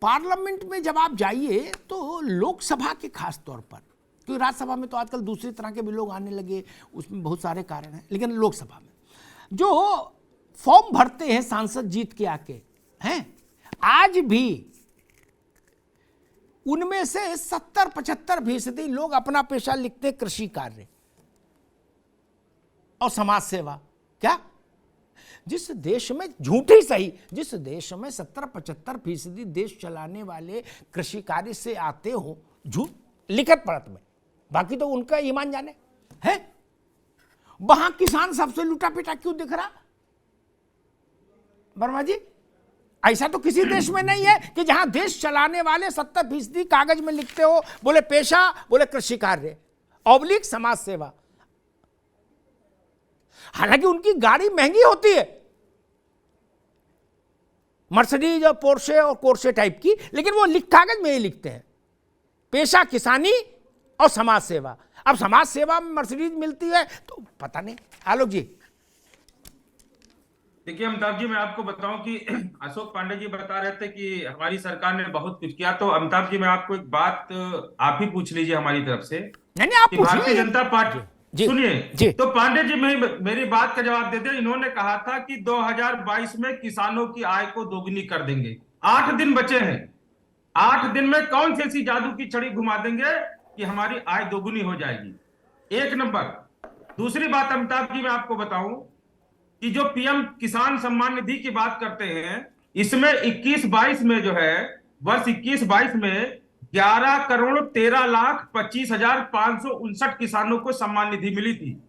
Parliament में जब आप जाइए तो लोकसभा के खास तौर पर, क्योंकि राज्यसभा में तो आजकल दूसरी तरह के भी लोग आने लगे, उसमें बहुत सारे कारण हैं, लेकिन लोकसभा में जो फॉर्म भरते हैं सांसद जीत के आके हैं, आज भी उनमें से 70-75% लोग अपना पेशा लिखते कृषि कार्य और समाज सेवा। क्या जिस देश में, झूठी सही, जिस देश में 70-75% देश चलाने वाले कृषि कार्य से आते हो, झूठ लिखत पढ़त में, बाकी तो उनका ईमान जाने है, वहां किसान सबसे लूटा पिटा क्यों दिख रहा वर्मा जी? ऐसा तो किसी देश में नहीं है कि जहां देश चलाने वाले 70% कागज में लिखते हो, बोले पेशा, बोले कृषि कार्य ऑब्लिक समाज सेवा। हालांकि उनकी गाड़ी महंगी होती है, मर्सिडीज और पोर्शे और कोर्शे टाइप की, लेकिन वो कागज में ही लिखते हैं पेशा किसानी और समाज सेवा। अब समाज सेवा में मर्सिडीज मिलती है तो पता नहीं। आलोक जी। देखिए अमिताभ जी, मैं आपको बताऊं कि अशोक पांडे जी बता रहे थे कि हमारी सरकार ने बहुत कुछ किया, तो अमिताभ जी मैं आपको एक बात आप ही पूछ लीजिए हमारी तरफ से। नहीं आप कि भारतीय जनता पार्टी, सुनिए तो पांडे जी मेरी बात का जवाब दे दें। इन्होंने कहा था कि 2022 में किसानों की आय को दोगुनी कर देंगे। 8 दिन बचे हैं, 8 दिन में कौन सी ऐसी जादू की छड़ी घुमा देंगे कि हमारी आय दोगुनी हो जाएगी? एक नंबर। दूसरी बात अमिताभ जी मैं आपको बताऊं कि जो पीएम किसान सम्मान निधि की बात करते हैं, इसमें 21-22 में जो है, वर्ष 21-22 में 11,13,25,559 किसानों को सम्मान निधि मिली थी,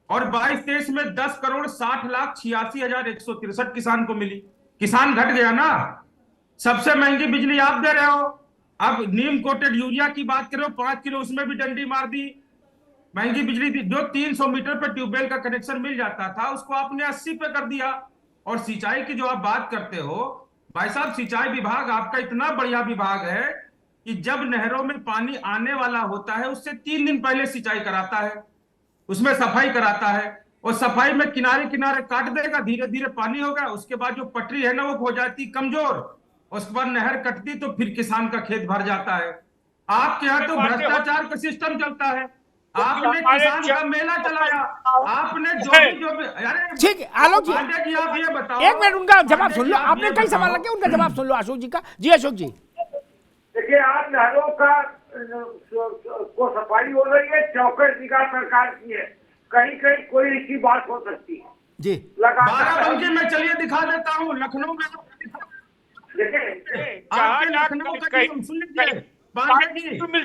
और 22-23 में 10,60,86,163 किसान को मिली। किसान घट गया ना। सबसे महंगी बिजली आप दे रहे हो। अब नीम कोटेड यूरिया की बात करो, 5 किलो, उसमें भी डंडी मार दी। महंगी बिजली थी, जो 300 मीटर पर ट्यूबवेल का कनेक्शन मिल जाता था उसको आपने 80 पे कर दिया। और सिंचाई की जो आप बात करते हो भाई साहब, सिंचाई विभाग आपका इतना बढ़िया विभाग है कि जब नहरों में पानी आने वाला होता है उससे 3 दिन पहले सिंचाई कराता है, उसमें सफाई कराता है, और सफाई में किनारे किनारे काट देगा, धीरे धीरे पानी होगा, उसके बाद जो पटरी है ना वो हो जाती कमजोर, उसके बाद नहर कटती तो फिर किसान का खेत भर जाता है। आपके यहाँ तो भ्रष्टाचार का सिस्टम चलता है। आपने किसान का मेला चलाया, आपने जो भी अरे ठीक है आलोक जी, पांडे जी आप ये बताओ, एक मिनट उनका जवाब सुन लो। आपने कई सवाल रखे, उनका जवाब सुन लो अशोक जी का। जी अशोक जी। देखिए, आज नहरों का को सफाई हो रही है, चौकस निगाह सरकार की है, कहीं कहीं कोई ऐसी बात हो सकती है जी। बाराबंकी में चलिए दिखा देता हूँ, लखनऊ में देखिए आपके लखनऊ का नियम सुन लीजिए पांडे जी,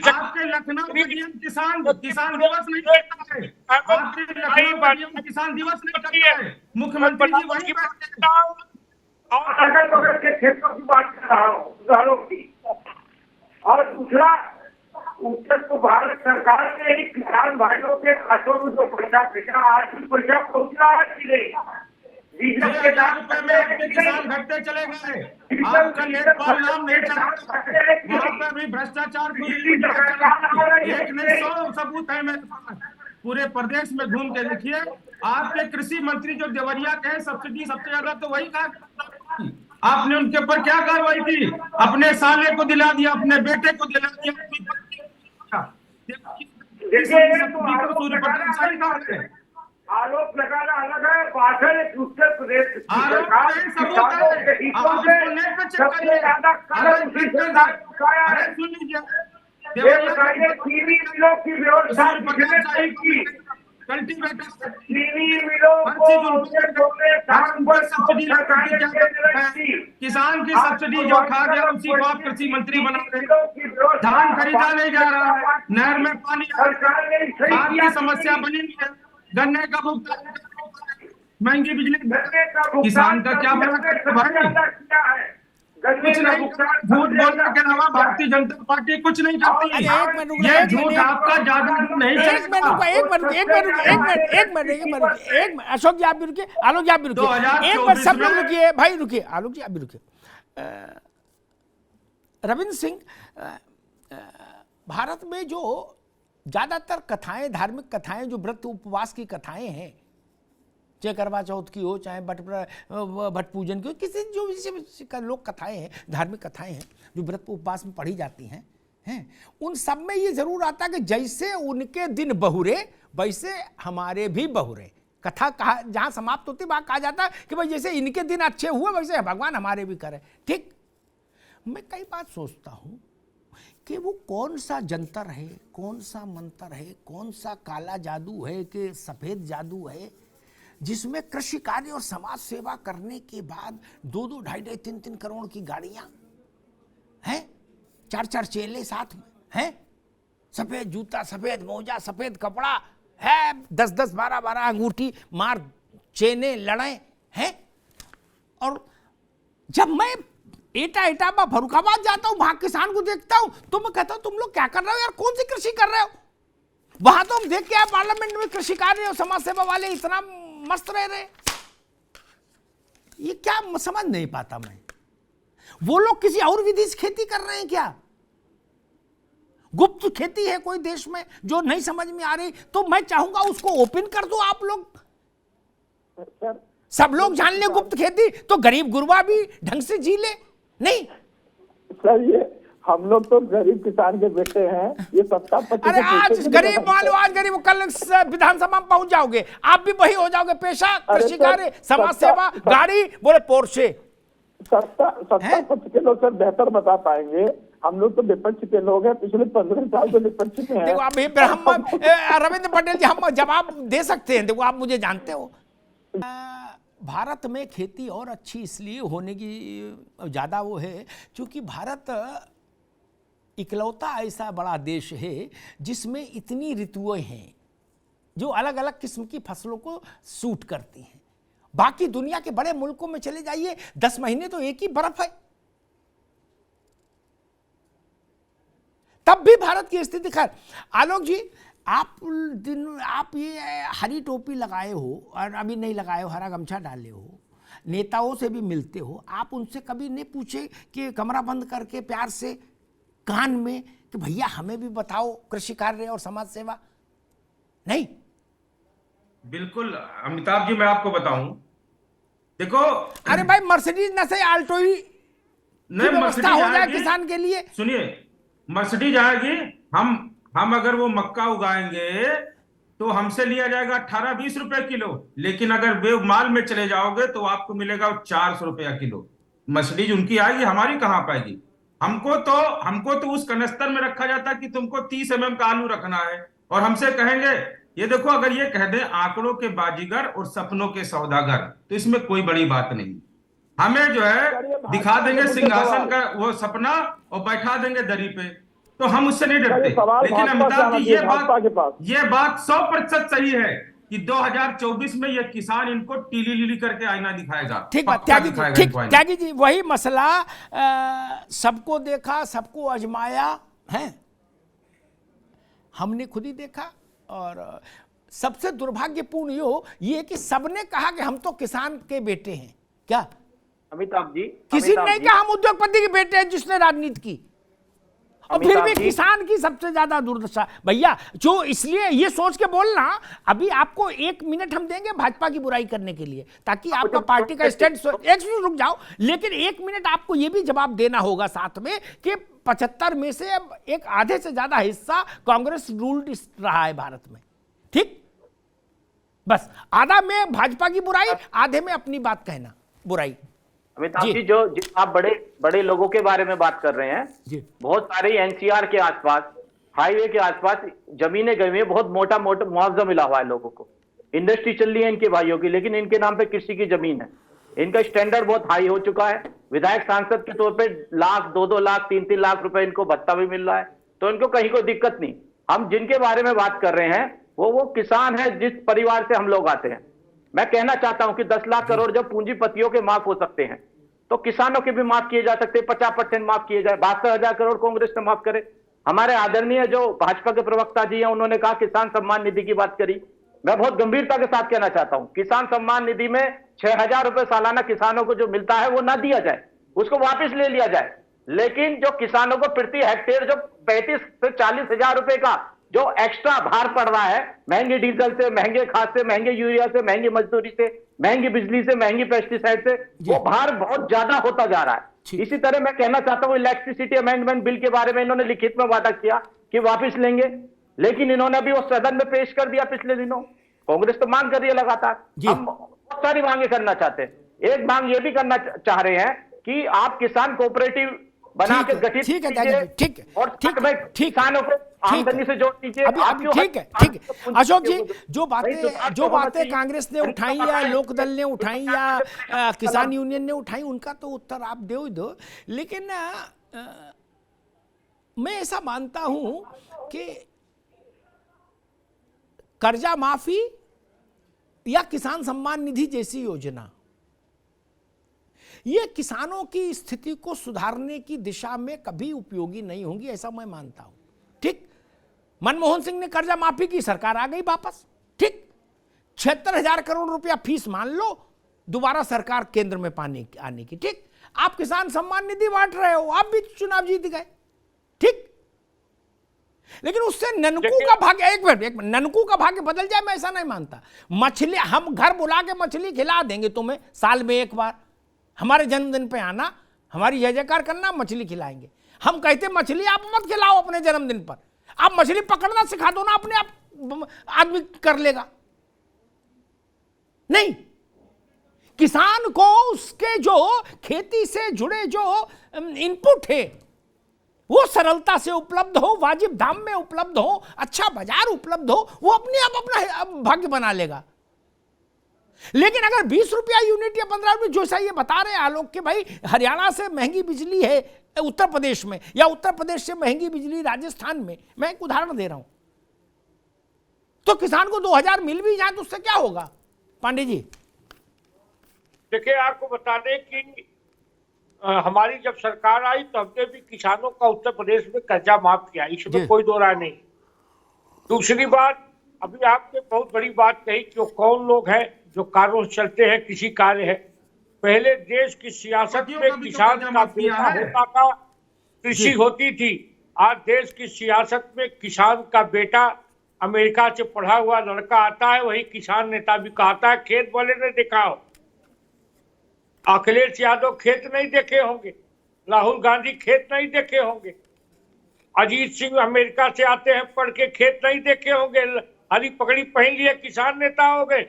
आपके लखनऊ का नियम किसान दिवस नहीं करता है, आपके लखनऊ का नियम किसान दिवस नहीं करता है, मुख्यमंत्री जी वही बैठते हैं। अगल बगल के क्षेत्रों की बात कर रहा हूँ, नहरों की। और दूसरा, उत्तर तो भारत सरकार ने ही किसान भाइयों के खातों में जो पैसा भेजा, आज भी पैसा पहुंचा है कि नहीं? डीजल के दाम में किसान घटते चले गए, आपका लेखपाल नाम नहीं चला, वहां पर भी भ्रष्टाचार एक नहीं 100 सबूत है मेरे पास, पूरे प्रदेश में घूम के देखिए। आपके कृषि मंत्री जो देवरिया के सब्सिडी सबसे ज्यादा तो वही कहा, आपने उनके ऊपर क्या कार्रवाई की? अपने साले को दिला दिया, अपने बेटे को दिला दिया। आरोप लगाना अलग है, बात है उत्तर प्रदेश चीनी मिलों की व्यवस्था किसान की सब्सिडी जो खा गया उसी को आप कृषि मंत्री बना रहे। धान खरीदा नहीं जा रहा है, नहर में पानी की समस्या बनी हुई है, गन्ने का भुगतान, महंगी बिजली, किसान का क्या भाई? कुछ नहीं, झूठ बोलने के अलावा भारतीय जनता पार्टी कुछ नहीं करती। ये झूठ आपका ज्यादा नहीं चलेगा। एक मिनट अशोक जी आप भी रुकिए, आलोक जी आप भी रुकिए, एक मिनट सब लोग रुकिए भाई, रुकिए आलोक जी आप भी रुकिए। रविंद्र सिंह, भारत में जो ज्यादातर कथाएं, धार्मिक कथाएं, जो व्रत उपवास की कथाएं हैं, चाहे करवा चौथ की हो, चाहे भट पूजन की हो, किसी जो भी लोक कथाएं हैं, धार्मिक कथाएं हैं जो व्रत उपवास में पढ़ी जाती हैं, उन सब में ये जरूर आता कि जैसे उनके दिन बहुरे वैसे हमारे भी बहुरे। कथा कहा जहां समाप्त होती वहां कहा जाता है कि भाई जैसे इनके दिन अच्छे हुए वैसे भगवान हमारे भी करें। ठीक, मैं कई बार सोचता हूं कि वो कौन सा जंतर है, कौन सा मंत्र है, कौन सा काला जादू है कि सफेद जादू है, जिसमें कृषि कार्य और समाज सेवा करने के बाद 2-2, 2.5, 3-3 करोड़ की गाड़ियां हैं, 4-4 चेले साथ में हैं, सफेद जूता, सफेद मोजा, सफेद कपड़ा है, 10-10, 12-12 अंगूठी मार चेने लड़े हैं। और जब मैं एटा फरुखाबाद जाता हूं, वहां किसान को देखता हूं तो मैं कहता हूं तुम लोग क्या कर रहे हो यार, कौन सी कृषि कर रहे हो? वहां तो हम देख के आए पार्लियामेंट में कृषि कार्य और समाज सेवा वाले इतना मस्त रह रहे, ये क्या समझ नहीं पाता मैं। वो लोग किसी और विधि से खेती कर रहे हैं क्या? गुप्त खेती है कोई देश में जो नहीं समझ में आ रही, तो मैं चाहूंगा उसको ओपन कर दो आप लोग, सब लोग जान ले गुप्त खेती, तो गरीब गुरबा भी ढंग से जी ले। नहीं सर, ये हम लोग तो गरीब किसान के बेटे हैं, ये सत्ता अरे आज गरीब मान लो, आज गरीब, कल विधानसभा में पहुंच जाओगे, आप भी वही हो जाओगे, पेशा कृषि कार्य, समाज सेवा, गाड़ी, बोले पोर्शे। सत्ता पक्ष के लोग सर बेहतर बता पाएंगे, हम लोग तो विपक्ष के लोग हैं, पिछले 15 साल से विपक्ष में हैं। देखो अभी रविंद्र पटेल जी हम जवाब दे सकते हैं, देखो आप मुझे जानते हो। भारत में खेती और अच्छी इसलिए होने की ज़्यादा वो है क्योंकि भारत इकलौता ऐसा बड़ा देश है जिसमें इतनी ऋतुएं हैं जो अलग अलग किस्म की फसलों को सूट करती हैं। बाकी दुनिया के बड़े मुल्कों में चले जाइए, 10 महीने तो एक ही बर्फ है, तब भी भारत की स्थिति। खैर आलोक जी, आप ये हरी टोपी लगाए हो और अभी नहीं लगाए हो, हरा गमछा डाले हो, नेताओं से भी मिलते हो, आप उनसे कभी नहीं पूछे कि कमरा बंद करके प्यार से कान में कि भैया हमें भी बताओ कृषि कार्य और समाज सेवा? नहीं, बिल्कुल अमिताभ जी, मैं आपको बताऊं, देखो, अरे भाई मर्सिडीज न से आल्टो ही नहीं, व्यवस्था हो जाए आएगी, किसान के लिए। सुनिए, मर्सिडीज आएगी, हम अगर वो मक्का उगाएंगे तो हमसे लिया जाएगा 18-20 रुपए किलो, लेकिन अगर वे माल में चले जाओगे तो आपको मिलेगा 400 रुपया किलो। मर्सिडीज उनकी आएगी, हमारी कहां पाएगी? हमको तो उस कनस्तर में रखा जाता है कि तुमको 30 mm का आलू रखना है, और हमसे कहेंगे ये देखो, अगर ये कह दें आंकड़ों के बाजीगर और सपनों के सौदागर, तो इसमें कोई बड़ी बात नहीं। हमें जो है दिखा देंगे सिंहासन का वो सपना और बैठा देंगे दरी पे, तो हम उससे नहीं डरते। लेकिन अमिताभ जी, ये बात 100% सही है कि 2024 में ये किसान इनको टीली लीली करके आईना दिखाएगा। ठीक बात त्यागी जी, ठीक त्यागी जी, वही मसला, सबको देखा, सबको आजमाया है, हमने खुद ही देखा। और सबसे दुर्भाग्यपूर्ण ये कि सबने कहा कि हम तो किसान के बेटे हैं। क्या अमिताभ जी, किसी ने नहीं कहा हम उद्योगपति के बेटे हैं जिसने राजनीति की, और फिर भी किसान की सबसे ज्यादा दुर्दशा। भैया जो इसलिए ये सोच के बोलना, अभी आपको 1 मिनट हम देंगे भाजपा की बुराई करने के लिए, ताकि आपका पार्टी का स्टैंड, एक रुक जाओ, लेकिन 1 मिनट आपको ये भी जवाब देना होगा साथ में कि 75 में से अब एक आधे से ज्यादा हिस्सा कांग्रेस रूल्ड रहा है भारत में। ठीक, बस आधा में भाजपा की बुराई, आधे में अपनी बात कहना बुराई। अमिताभ जी, जो आप बड़े बड़े लोगों के बारे में बात कर रहे हैं, बहुत सारे एनसीआर के आसपास, हाईवे के आसपास जमीनें गई हुई है, बहुत मोटा मुआवजा मिला हुआ है लोगों को, इंडस्ट्री चल रही है इनके भाइयों की, लेकिन इनके नाम पे कृषि की जमीन है। इनका स्टैंडर्ड बहुत हाई हो चुका है, विधायक सांसद के तौर पे लाख, 2-2 लाख, 3-3 लाख रुपए इनको भत्ता भी मिल रहा है, तो इनको कहीं कोई दिक्कत नहीं। हम जिनके बारे में बात कर रहे हैं वो किसान है जिस परिवार से हम लोग आते हैं। मैं कहना चाहता हूं कि 10 लाख करोड़ जब पूंजीपतियों के माफ हो सकते हैं तो किसानों के भी माफ किए जा सकते हैं, 50% माफ किए जाए। 72,000 करोड़ कांग्रेस ने माफ करे। हमारे आदरणीय जो भाजपा के प्रवक्ता जी हैं उन्होंने कहा किसान सम्मान निधि की बात करी, मैं बहुत गंभीरता के साथ कहना चाहता हूं, किसान सम्मान निधि में 6,000 रुपए सालाना किसानों को जो मिलता है वो ना दिया जाए, उसको वापस ले लिया जाए, लेकिन जो किसानों को प्रति हेक्टेयर जो 35 से 40 हजार रुपए का जो एक्स्ट्रा भार पड़ रहा है महंगे डीजल से, महंगे खाद से, महंगे यूरिया से, महंगी मजदूरी से, महंगी बिजली से, महंगी पेस्टिसाइड से, वो भार बहुत ज्यादा होता जा रहा है। इसी तरह मैं कहना चाहता हूं इलेक्ट्रिसिटी अमेंडमेंट बिल के बारे में इन्होंने लिखित में वादा किया कि वापस लेंगे, लेकिन इन्होंने अभी वो सदन में पेश कर दिया पिछले दिनों। कांग्रेस तो मांग कर रही है लगातार, हम बहुत सारी मांगे करना चाहते हैं। एक मांग ये भी करना चाह रहे हैं कि आप किसान कोऑपरेटिव बना के गठित कीजिए और किसानों को आमदनी से जोड़ दीजिए। अभी ठीक है अशोक जी, जो बातें कांग्रेस ने उठाई या लोकदल ने उठाई या किसान यूनियन ने उठाई, उनका तो उत्तर आप दे ही दो, लेकिन मैं ऐसा मानता हूं कि कर्जा माफी या किसान सम्मान निधि जैसी योजना ये किसानों की स्थिति को सुधारने की दिशा में कभी उपयोगी नहीं होंगी, ऐसा मैं मानता हूं। ठीक, मनमोहन सिंह ने कर्जा माफी की, सरकार आ गई वापस। ठीक, 76,000 करोड़ रुपया फीस मान लो, दोबारा सरकार केंद्र में आने की। ठीक, आप किसान सम्मान निधि बांट रहे हो, आप भी चुनाव जीत गए। ठीक, लेकिन उससे ननकू का भाग्य, एक मिनट, ननकू का भाग्य बदल जाए मैं ऐसा नहीं मानता। मछली हम घर बुला के मछली खिला देंगे तुम्हें साल में एक बार, हमारे जन्मदिन पे आना, हमारी जय जयकार करना, मछली खिलाएंगे। हम कहते मछली आप मत खिलाओ अपने जन्मदिन पर, आप मछली पकड़ना सिखा दो ना, अपने आप आदमी कर लेगा। नहीं, किसान को उसके जो खेती से जुड़े जो इनपुट है वो सरलता से उपलब्ध हो, वाजिब दाम में उपलब्ध हो, अच्छा बाजार उपलब्ध हो, वो अपने आप अपना भाग्य बना लेगा। लेकिन अगर 20 रुपया यूनिट या 15 रुपये, जो ये बता रहे हैं आलोक के भाई, हरियाणा से महंगी बिजली है उत्तर प्रदेश में, या उत्तर प्रदेश से महंगी बिजली राजस्थान में, मैं एक उदाहरण दे रहा हूं, तो किसान को 2000 मिल भी जाए तो उससे क्या होगा? पांडे जी देखिए, आपको बता दें कि हमारी जब सरकार आई तो हमने भी किसानों का उत्तर प्रदेश में कर्जा माफ किया, इसमें कोई दो राय नहीं। दूसरी बात, अभी आपने बहुत बड़ी बात कही कि वो कौन लोग हैं जो कार्यों से चलते हैं, किसी कार्य है। पहले देश की सियासत में किसान का बेटा होता था, कृषि होती थी। आज देश की सियासत में किसान का बेटा अमेरिका से पढ़ा हुआ लड़का आता है, वही किसान नेता भी कहता है। खेत वाले ने देखा हो, अखिलेश यादव खेत नहीं देखे होंगे, राहुल गांधी खेत नहीं देखे होंगे, अजीत सिंह अमेरिका से आते हैं पढ़ के खेत नहीं देखे होंगे, हरी पगड़ी पहन लिए किसान नेता हो गए।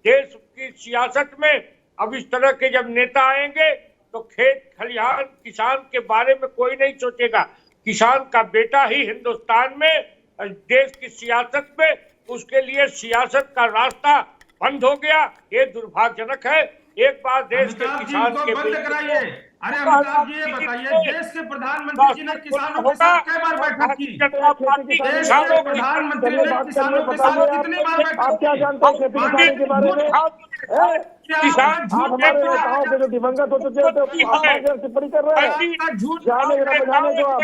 देश की सियासत में अब इस तरह के जब नेता आएंगे तो खेत खलिहान किसान के बारे में कोई नहीं सोचेगा। किसान का बेटा ही हिंदुस्तान में देश की सियासत में, उसके लिए सियासत का रास्ता बंद हो गया। ये दुर्भाग्यजनक है। एक बार देश के किसान के बंद कराइए। अरे अमिताभ जी, ये बताइए, देश के प्रधानमंत्री जी ने किसानों के साथ कई बार बैठक की? देश के प्रधानमंत्री ने किसानों के साथ कितनी बार बैठक की? आप क्या जानते हैं खेती किसानी के बारे में? किसान आप हमारे नेताओं के जो दिवंगत हो चुके थे टिप्पणी कर रहे हैं, जाने बजाने जो आप,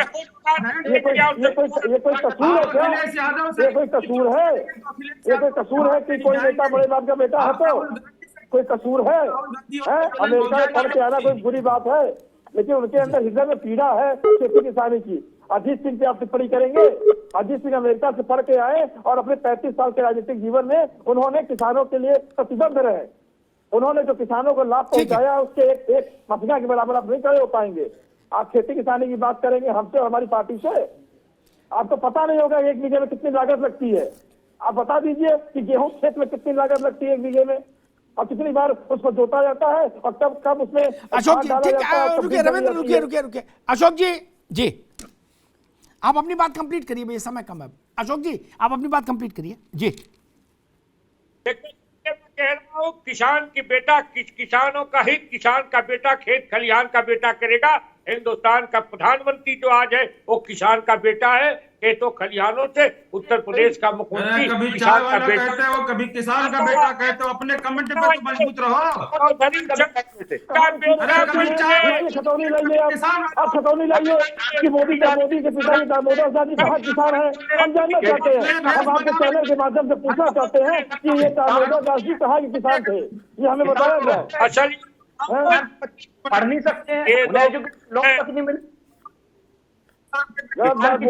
ये कोई कसूर है क्या? ये कोई कसूर है? ये कोई कसूर है कि कोई नेता बड़े बाप का बेटा है? तो कोई कसूर है? अमेरिका में पढ़ के आना कोई बुरी बात है, लेकिन उनके अंदर हृदय में पीड़ा है खेती किसानी की। अजीत सिंह पे आप टिप्पणी करेंगे? अजीत सिंह अमेरिका से पढ़ के आए और अपने 35 साल के राजनीतिक जीवन में उन्होंने किसानों के लिए प्रतिबद्ध रहे। उन्होंने जो किसानों को लाभ पहुंचाया उसके एक मफिया के बराबर आप नहीं खड़े हो पाएंगे। आप खेती किसानी की बात करेंगे हमसे और हमारी पार्टी से? आपको पता नहीं होगा 1 बीघे में कितनी लागत लगती है। आप बता दीजिए कि गेहूं खेत में कितनी लागत लगती है 1 बीघे में, और कितनी बार उसको जोता जाता है, और कब उसमें अशोक जी, रुकिए रविंद्र, रुकिए अशोक जी आप अपनी बात कंप्लीट करिए भाई, समय कम है। अशोक जी आप अपनी बात कंप्लीट करिए जी। कह रहा हूँ, किसान की बेटा किसानों का हित, किसान का बेटा खेत खलिहान का बेटा करेगा। हिंदुस्तान का प्रधानमंत्री जो आज है वो किसान का बेटा है, खेतों खलिहानों से। उत्तर प्रदेश का मुख्यमंत्री कभी चाय वाला कहते हो, कभी किसान का बेटा कहते हो। अपने कमेंट पे तो मजबूत रहो। खतौनी लाइए, आप खतौनी लाइए कि मोदी के पिताजी दामोदर शाह जी कहाँ किसान है, हम जानना चाहते हैं। हम आपके चैनल के माध्यम से पूछना चाहते हैं कि ये दामोदर दास जी कहाँ के किसान थे, ये हमें बताया जाए। अच्छा, पढ़ नहीं सकते हैं, लोग तक नहीं मिले।